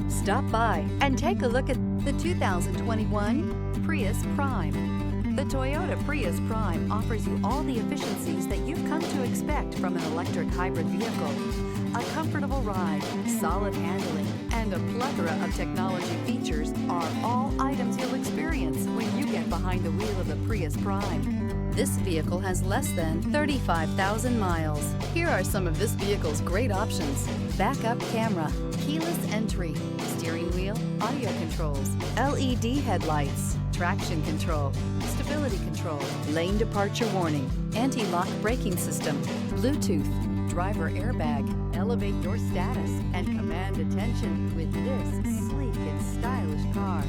Stop by and take a look at the 2021 Prius Prime. The Toyota Prius Prime offers you all the efficiencies that you've come to expect from an electric hybrid vehicle. A comfortable ride, solid handling, and a plethora of technology features are all items you'll experience when you get behind the wheel of the Prius Prime. This vehicle has less than 35,000 miles. Here are some of this vehicle's great options: backup camera, keyless entry, steering wheel audio controls, LED headlights, traction control, stability control, lane departure warning, anti-lock braking system, Bluetooth, driver airbag. Elevate your status and command attention with this sleek and stylish car.